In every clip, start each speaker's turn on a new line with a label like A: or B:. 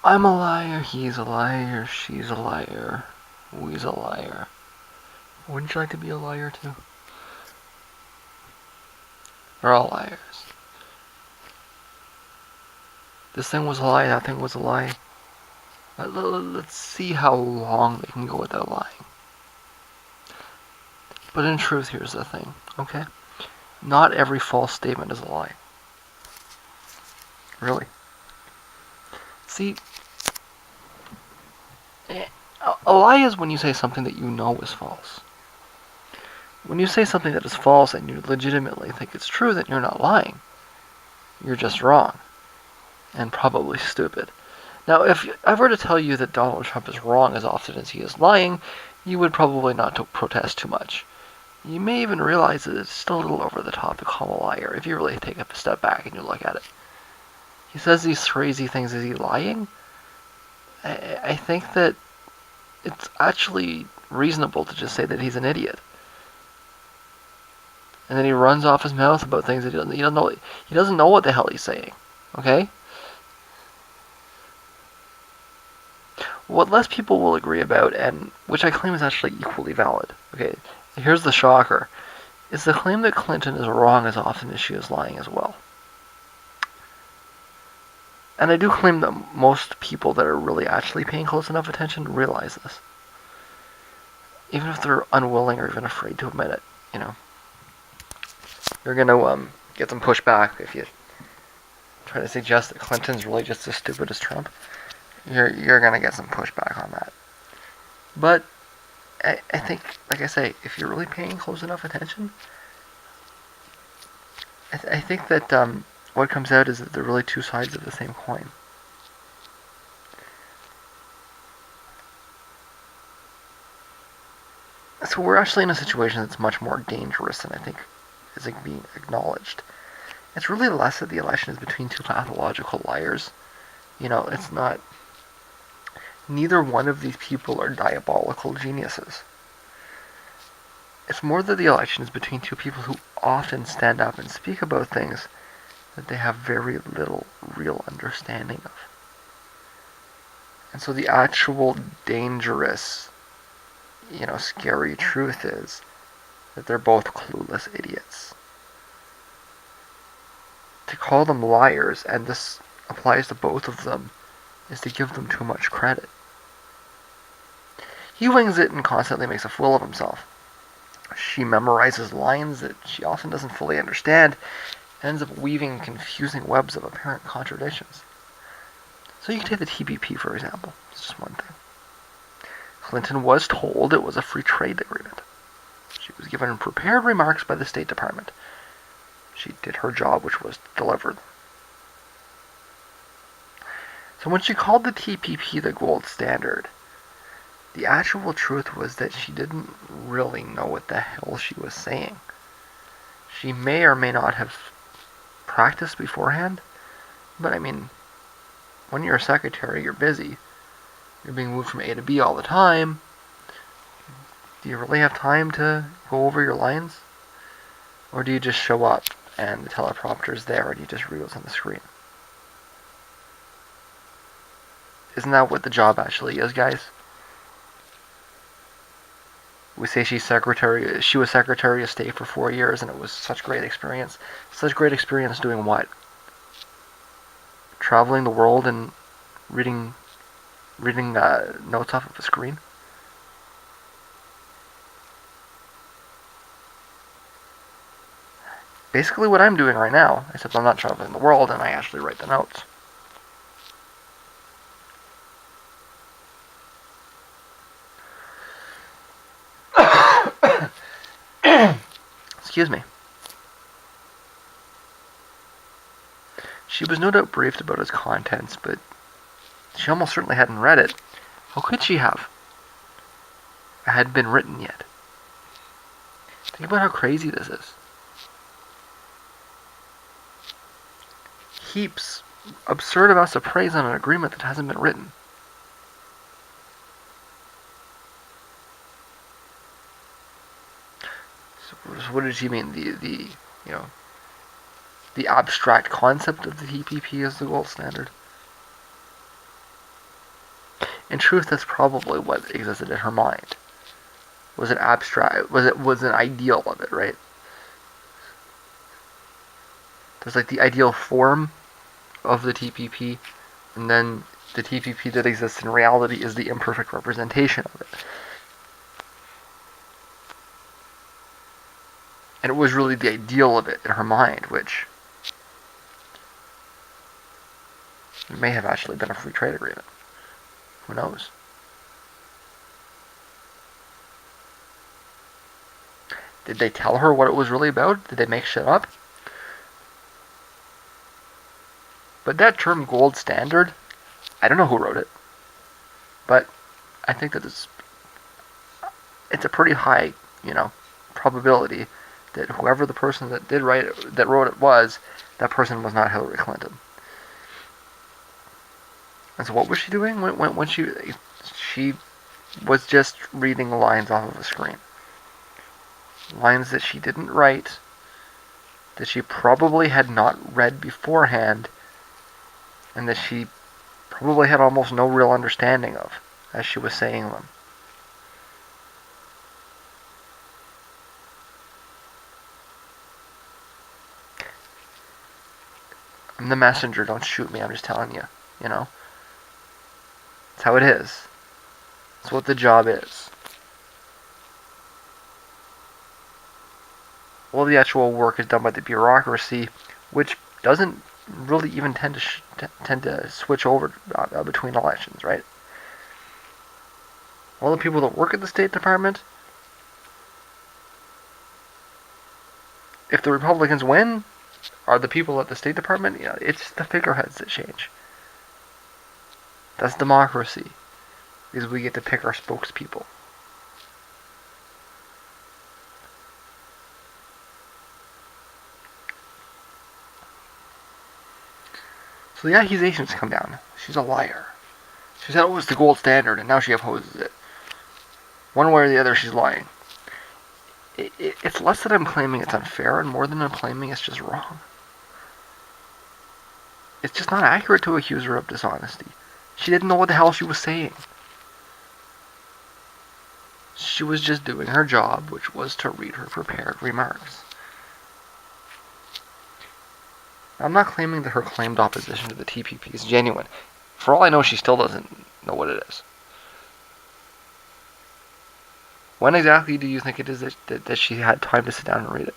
A: I'm a liar, he's a liar, she's a liar, we's a liar. Wouldn't you like to be a liar too? We're all liars. This thing was a lie, that thing was a lie. Let's see how long they can go without lying. But in truth, here's the thing, okay? Not every false statement is a lie. Really. See, a lie is when you say something that you know is false. When you say something that is false and you legitimately think it's true, then you're not lying. You're just wrong. And probably stupid. Now, if I were to tell you that Donald Trump is wrong as often as he is lying, you would probably not protest too much. You may even realize that it's still a little over the top to call him a liar if you really take a step back and you look at it. He says these crazy things. Is he lying? I think that it's actually reasonable to just say that he's an idiot. And then he runs off his mouth about things that he doesn't know what the hell he's saying. Okay? What less people will agree about, and which I claim is actually equally valid, okay, here's the shocker, is the claim that Clinton is wrong as often as she is lying as well. And I do claim that most people that are really actually paying close enough attention realize this. Even if they're unwilling or even afraid to admit it, you know. You're gonna get some pushback if you try to suggest that Clinton's really just as stupid as Trump. You're gonna get some pushback on that. But I think, like I say, if you're really paying close enough attention, I think that what comes out is that they're really two sides of the same coin. So we're actually in a situation that's much more dangerous than I think is being acknowledged. It's really less that the election is between two pathological liars. You know, it's not. Neither one of these people are diabolical geniuses. It's more that the election is between two people who often stand up and speak about things that they have very little real understanding of. And so the actual dangerous, scary truth is that they're both clueless idiots. To call them liars, and this applies to both of them, is to give them too much credit. He wings it and constantly makes a fool of himself. She memorizes lines that she often doesn't fully understand and ends up weaving confusing webs of apparent contradictions. So you can take the TPP, for example. It's just one thing. Clinton was told it was a free trade agreement. She was given prepared remarks by the State Department. She did her job, which was to deliver them. So when she called the TPP the gold standard, the actual truth was that she didn't really know what the hell she was saying. She may or may not have practiced beforehand, but I mean, when you're a secretary, you're busy. You're being moved from A to B all the time. Do you really have time to go over your lines? Or do you just show up and the teleprompter's there and you just read what's on the screen? Isn't that what the job actually is, guys? We say she was Secretary of State for 4 years, and it was such great experience. Such great experience doing what? Traveling the world and reading notes off of a screen? Basically what I'm doing right now, except I'm not traveling the world and I actually write the notes. Excuse me. She was no doubt briefed about its contents, but she almost certainly hadn't read it. How could she have? It hadn't been written yet. Think about how crazy this is. Heaps, absurd amounts of praise on an agreement that hasn't been written. So what did she mean? The abstract concept of the TPP is the gold standard. In truth, that's probably what existed in her mind. Was an abstract, was an ideal of it, right? There's like the ideal form of the TPP, and then the TPP that exists in reality is the imperfect representation of it. And it was really the ideal of it in her mind, which may have actually been a free trade agreement. Who knows? Did they tell her what it was really about? Did they make shit up? But that term gold standard, I don't know who wrote it, but I think that it's a pretty high, probability that whoever the person that wrote it was, that person was not Hillary Clinton. And so what was she doing when she was just reading lines off of a screen? Lines that she didn't write, that she probably had not read beforehand, and that she probably had almost no real understanding of as she was saying them. I'm the messenger, don't shoot me, I'm just telling you, It's how it is. It's what the job is. All the actual work is done by the bureaucracy, which doesn't really even tend to switch over between elections, right? All the people that work at the State Department, if the Republicans win, are the people at the State Department? It's the figureheads that change. That's democracy, because we get to pick our spokespeople. So the accusations come down. She's a liar. She said it was the gold standard, and now she opposes it. One way or the other, she's lying. It's less that I'm claiming it's unfair, and more than I'm claiming it's just wrong. It's just not accurate to accuse her of dishonesty. She didn't know what the hell she was saying. She was just doing her job, which was to read her prepared remarks. I'm not claiming that her claimed opposition to the TPP is genuine. For all I know, she still doesn't know what it is. When exactly do you think it is that she had time to sit down and read it?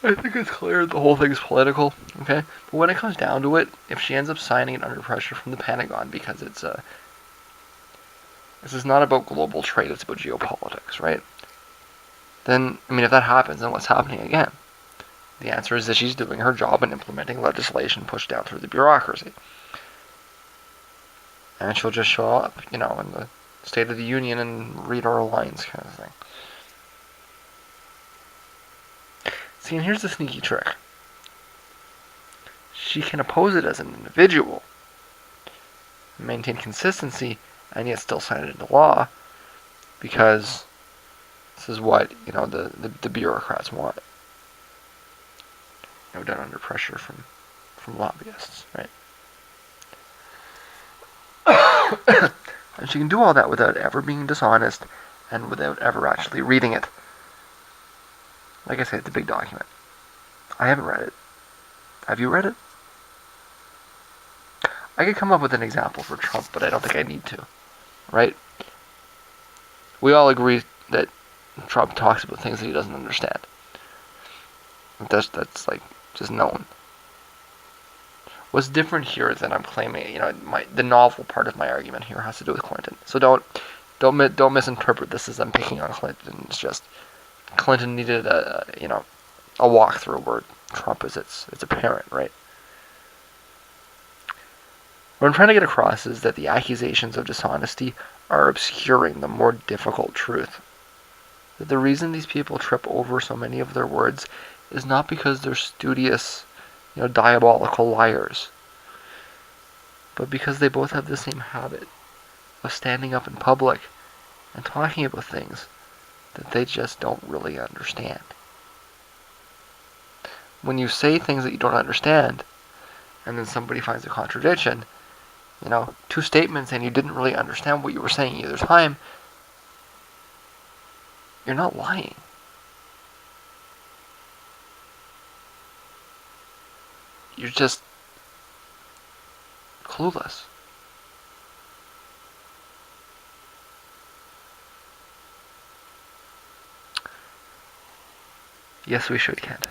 A: I think it's clear the whole thing is political, okay? But when it comes down to it, if she ends up signing it under pressure from the Pentagon because this is not about global trade, it's about geopolitics, right? Then, if that happens, then what's happening again? The answer is that she's doing her job and implementing legislation pushed down through the bureaucracy. And she'll just show up, in the State of the Union and read our lines kind of thing. See, and here's the sneaky trick. She can oppose it as an individual, maintain consistency, and yet still sign it into law, because this is what, the bureaucrats want. Done under pressure from lobbyists, right? And she can do all that without ever being dishonest and without ever actually reading it. Like I said, it's a big document. I haven't read it. Have you read it? I could come up with an example for Trump, but I don't think I need to. Right? We all agree that Trump talks about things that he doesn't understand. That's like just known. What's different here is that I'm claiming, the novel part of my argument here has to do with Clinton. So don't misinterpret this as I'm picking on Clinton. It's just Clinton needed a walkthrough where Trump is its apparent, right? What I'm trying to get across is that the accusations of dishonesty are obscuring the more difficult truth. That the reason these people trip over so many of their words is not because they're studious, diabolical liars, but because they both have the same habit of standing up in public and talking about things that they just don't really understand. When you say things that you don't understand, and then somebody finds a contradiction, two statements and you didn't really understand what you were saying either time, you're not lying. You're just clueless. Yes, we should, Kent.